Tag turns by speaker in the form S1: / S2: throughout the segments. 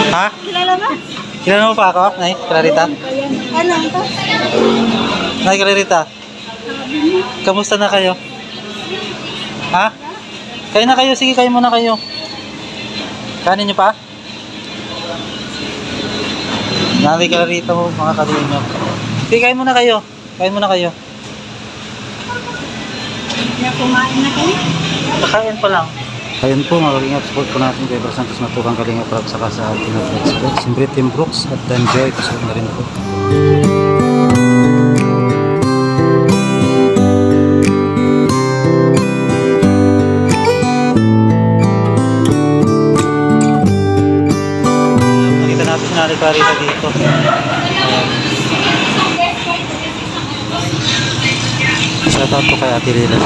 S1: Ha?
S2: Kilala mo?
S1: Kilala mo pa ako, Nay? Clarita?
S2: Ano ito?
S1: Nay, Clarita? Kamusta na kayo? Ha? Kayo na kayo, sige kayo muna kayo. Kanin nyo pa? Nanay Clarita mo, mga kalingap. Sige, kain muna kayo. Kain muna kayo.
S2: Kumain na kayo?
S1: Kain pa lang. Ayun po mga kalingap, support po natin kay Bro Santos Matubang Kalingap Rob saka sa ating Flex. Siyempre Team Brooks at Dan Joy, pasuot na rin po. Nakita natin si Nanay Clarita dito. Shoutout po kay Ate Lila.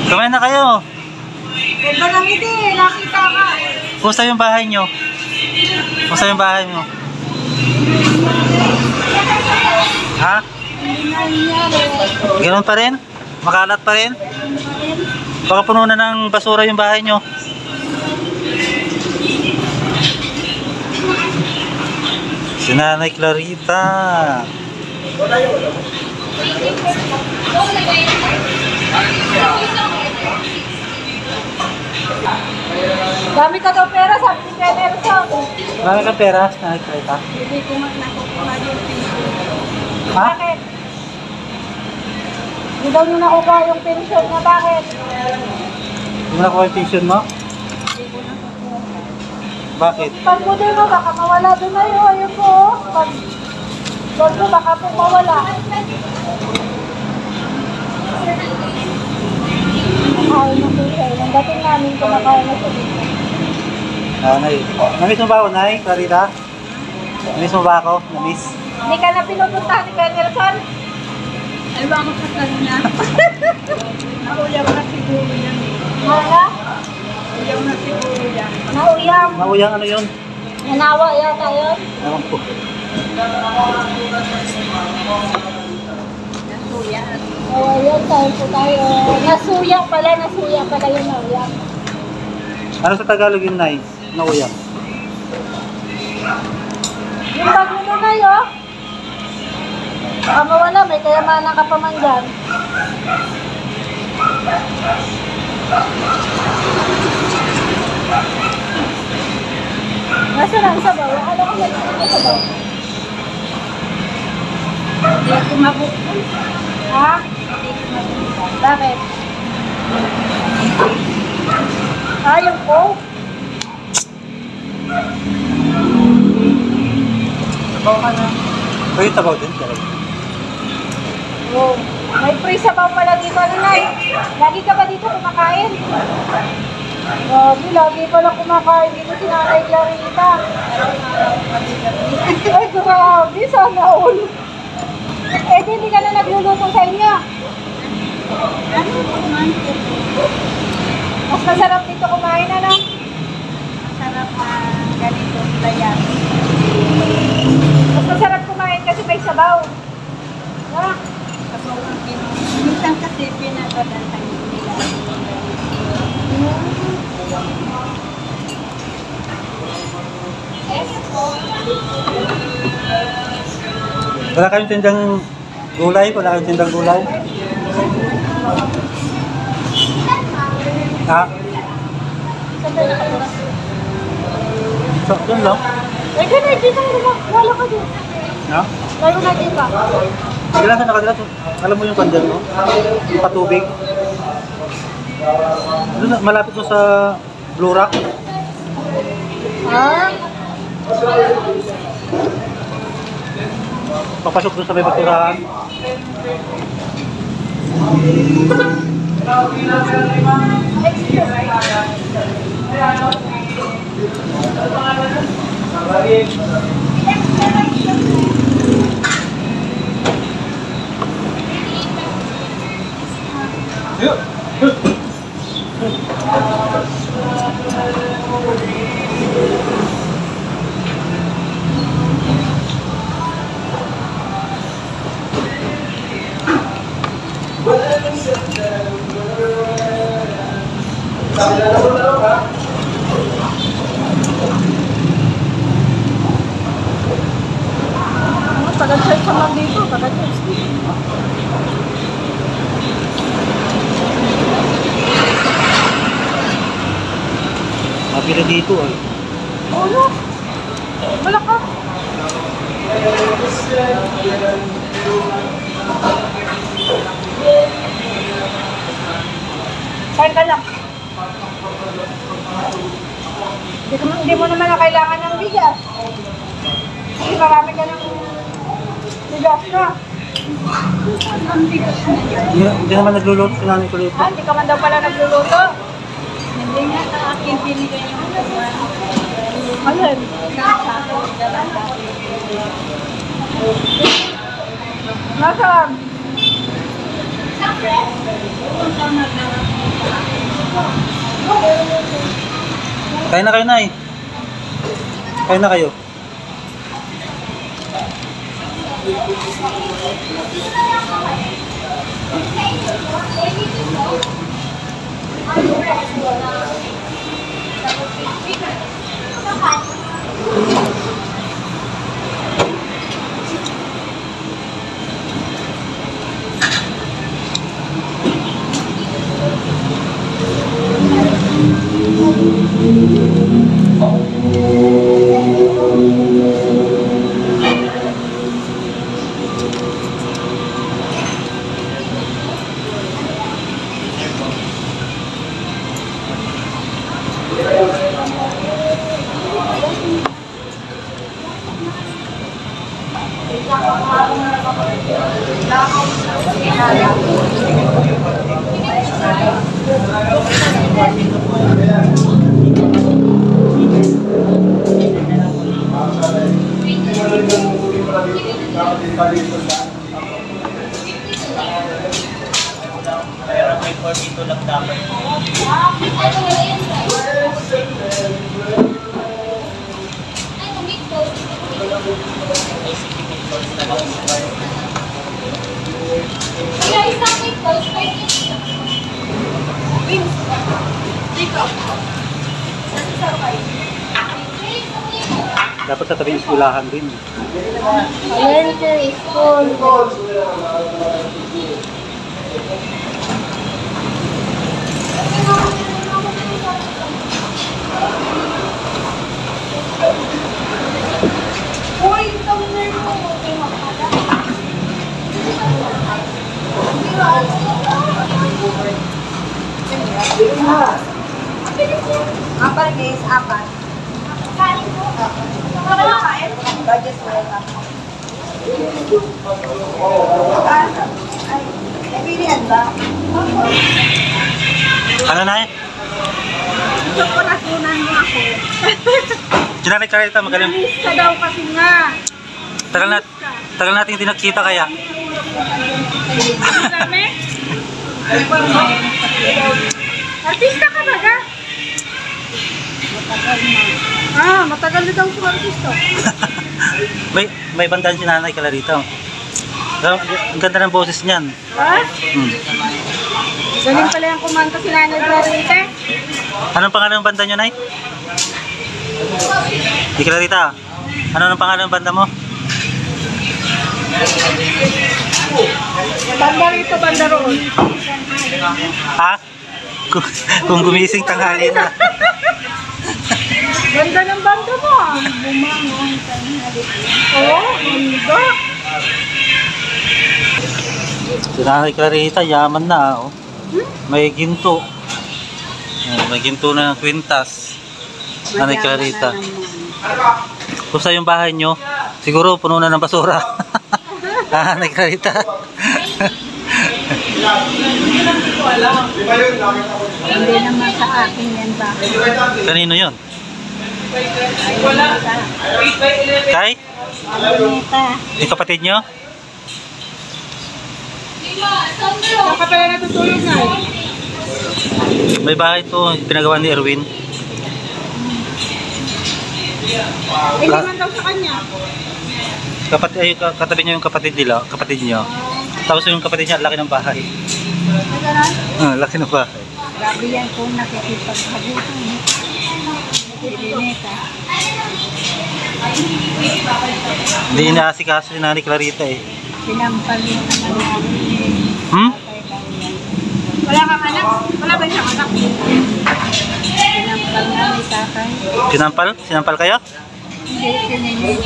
S1: Kumain na kayo!
S2: Ganda lang ito eh, nakita ka.
S1: Kumusta yung bahay nyo? Kumusta yung bahay mo? Ha? Ganoon pa rin? Makalat pa rin? Baka puno na ng basura yung bahay nyo. Si Nanay Clarita.
S2: Dami ka daw pera, sabi ni Kuya Nelson.
S1: Marami kang pera, Nanay Clarita?
S2: Hindi ko nakukuha yung pension.
S1: Ha?
S2: Bakit? Hindi daw nyo nakukuha yung pension na bakit?
S1: Hindi mo nakuha yung pension mo?
S2: Hindi ko nakukuha.
S1: Bakit?
S2: Pag mo din mo, baka mawala doon na yun. Ayun po. Pag doon mo, baka po mawala. Kumakain na po siya. Nang dating namin, kumakain na siya dito.
S1: Nay. Namiss mo ba ako, Nay? Clarita? Namiss mo ba ako? Namiss?
S2: Hindi ka na pinupunta ni Kuya Nelson? Ay, bakit sa kanya? Nauyam na siguro yan. Mga? Nauyam na siguro yan. Nauyam?
S1: Nauyang ano yun?
S2: Nanawa yata yun?
S1: Ewan po.
S2: Nasuya. Oo, yun. Tayo po tayo. Nasuyang pala yung nauyam.
S1: Ano sa Tagalog yun, Nay? Nauyang.
S2: Yung bago mo kayo, baka mawala, may kayamanan ka pa man dyan. Nasa lang sabaw? Ano ko lang sa sabaw? Hindi ko mabukol. Ha? Hindi ko mabukol. Bakit? Ayaw ko.
S1: Sabaw ka na. Pwede sabaw din talaga.
S2: Oh, may free sabaw pala dito, Nanay. Lagi ka ba dito kumakain? Grabe, lagi pala kumakain dito si Nanay Clarita. Ay, grabe, sana all. Eh, di, hindi ka na nagluluto sa inyo. Ano naman? Mas masarap dito kumain, ano? Masarap na ganito layan. Mas masarap kumain kasi may sabaw. Ha? Sabaw ang minsan kasi pinagdadantay nila.
S1: Wala kayong tindang gulay? Wala kayong tindang gulay? Ha? So, doon lang.
S2: Ay, ganun, dito na. Wala ka dito.
S1: Ha?
S2: Lalo na dito.
S1: Sige lang sa nakadilat. Alam mo yung kandyan mo? Yung patubig. Doon, malapit mo sa Blue Rock.
S2: Ha?
S1: Papasok doon sa may basurahan.
S2: tawag dito, kakatos.
S1: Mapila dito ay.
S2: Ulo. Malaka. Kain ka lang. Hindi mo naman na kailangan ng bigas. Kasi marami ka ng bigas na.
S1: Hindi naman nagluluto si nanay ko dito.
S2: Hindi ka man daw pala nagluluto.
S3: Hindi nga sa akin binigay yung
S2: Ayun. Nasaan?
S1: Kain na kayo, Nay. Kain na kayo. Dapat sa tabing iskulahan din.
S2: Elementary school. Uy, tuloy mo. Apat guys, apat. Budget mo lang. Ay, bilihan ba?
S1: Ano, Nay?
S2: Chocolate-unan mo ako.
S1: Sinanay ka rito, magaling.
S2: Miss ka daw kasi nga.
S1: Tagal natin hindi nagkita kaya.
S2: Dami? Artista ka ba ka? Matagal na daw siya artista.
S1: may bandaan si nanay ka rito. Ang ganda ng boses niyan.
S2: Ha?
S1: Hmm.
S2: Galing pala yung kumanta si Nanay Clarita.
S1: Anong pangalan ng banda niyo, Nay? Di Clarita. Ano ang pangalan ng banda mo?
S2: Banda rito, banda roon.
S1: Ha? Kung gumising tanghali na.
S2: Ganda ng banda mo ah.
S3: bumangon tanghali.
S2: Oo, ganda.
S1: Si Nanay Clarita, yaman na. Oh. May ginto. May ginto na ng kwintas. Nanay Clarita. Kung sa yung bahay nyo, siguro puno na ng basura. Nanay Clarita.
S3: Hindi naman sa akin yan ba?
S1: Kanino yun?
S3: Wala.
S1: Kay?
S3: Neta.
S1: Yung kapatid nyo?
S2: Saan ka pala natutulog na eh?
S1: May bahay to, pinagawa ni Erwin.
S2: Hindi man daw sa kanya.
S1: Katabi niya yung kapatid nila, kapatid niya. Tapos yung kapatid niya, laki ng bahay. Laki ng bahay.
S3: Grabe yan kung nakikipaghabutan. Neta.
S1: Hindi inaasikaso si Nanay Clarita eh.
S3: Sinampal mo naman namin.
S1: Hmm?
S2: Wala kang anak? Wala ba siyang anak?
S3: Sinampal nga ni tatay.
S1: Sinampal? Sinampal kayo?
S3: Hindi, sinimil.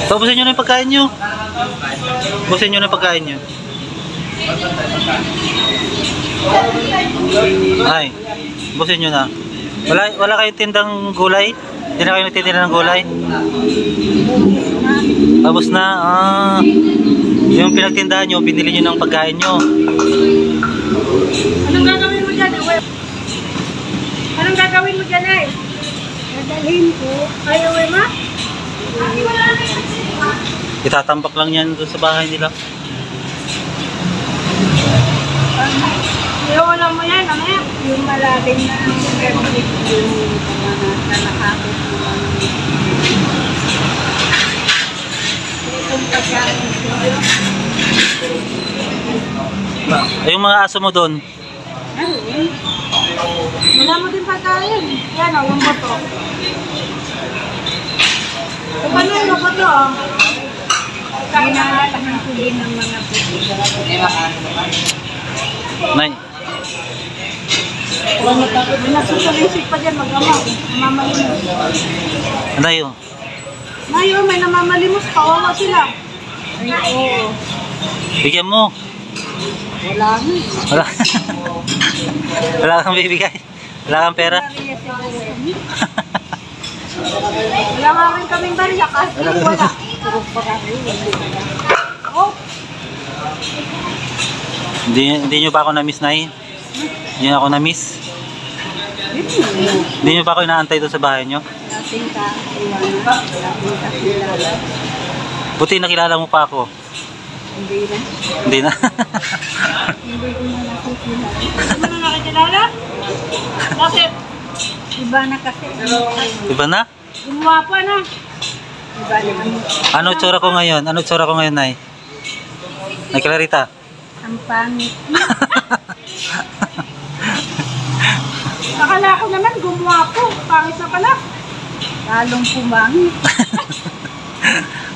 S1: So, busin nyo na yung pagkain nyo. Busin nyo na yung pagkain nyo. Ay, busin nyo na. Wala kayong tindang gulay? Hindi na kayo nagtitinda ng gulay? Tapos na. Yung pinagtindahan nyo, binili nyo ng pagkain nyo.
S2: Anong gagawin mo dyan? Anong gagawin mo dyan eh?
S3: Dadalhin ko.
S2: Ayaw eh ma?
S1: Itatambak lang yan doon sa bahay nila.
S2: Iwanan mo yan, ano yan?
S3: Yung malalim na ang sumerdit yung mga nakakot mo. Itong pagkain ko.
S1: Ay, yung mga aso mo doon.
S2: Wala mo din pagkain. Yan o, yung boto. So, paano yung boto o?
S3: Ginalatahan ko din ng mga puti.
S1: Nay,
S2: May nagsusalisik pa dyan mag-ama. Namamalimos.
S1: anay yun.
S2: Ngayon, may namamalimos. Kawawa sila.
S3: Ay, oo.
S1: Bigyan mo.
S3: Wala nga.
S1: Wala. Wala kang bibigay. Wala kang pera.
S3: Kaya siguro kami.
S2: Wala nga rin kaming barya kasi wala.
S3: Puro pa kami.
S2: Oh,
S1: Hindi nyo ba ako na-miss, Nay? Hindi nyo ako na-miss? Hindi nyo ba ako inaantay doon sa bahay nyo?
S3: Dating kaiwanan. Dating kakilala.
S1: Buti nakilala mo pa ako.
S3: Hindi na.
S1: Hindi na.
S3: Hindi ko na nakikilala.
S2: ano na nakikilala? Bakit?
S3: Iba na kasi.
S1: Diba na?
S2: Gumawa pa na.
S3: Iba na.
S1: Ano tsura ko ngayon? Ano tsura ko ngayon, Nay? Nay Clarita?
S3: Ang pangit.
S2: Akala ko naman gumawa ko. Pangit na pala.
S3: Lalong pumangit.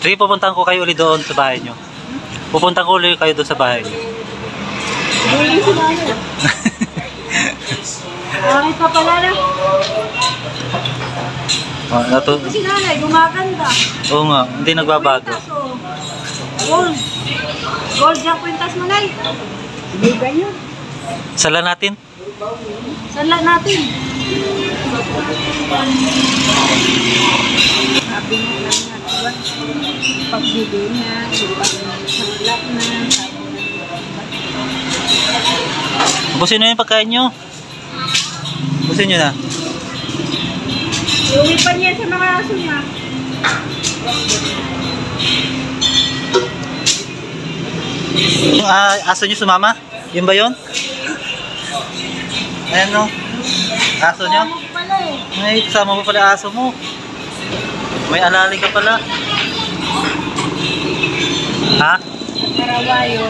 S1: Sige, pupuntahan ko kayo ulit doon sa bahay nyo. Pupuntahan ko ulit kayo doon sa bahay nyo.
S2: Hindi si Nanay. Pangit na pala na. Si Nanay, gumaganda.
S1: Oo nga, hindi nagbabago.
S2: Kwintas, oh. Gold. Gold yung kwintas mo, Nay.
S3: Hindi ganyan.
S1: Sala natin.
S2: Sanla natin.
S3: Sabi nga lang nga, diba? Pagbili niya, ipag-sanglap na, sabi na.
S1: Busin nyo yung pagkain nyo. Busin nyo na.
S2: Iuwi pa niya sa mga aso niya.
S1: Yung aso nyo sumama? Yun ba yun? Ayan no. Aso nyo?
S2: Ano pala eh.
S1: Ay, kasama mo pala aso mo. May alali ka pala. Ha?
S3: Karawayo.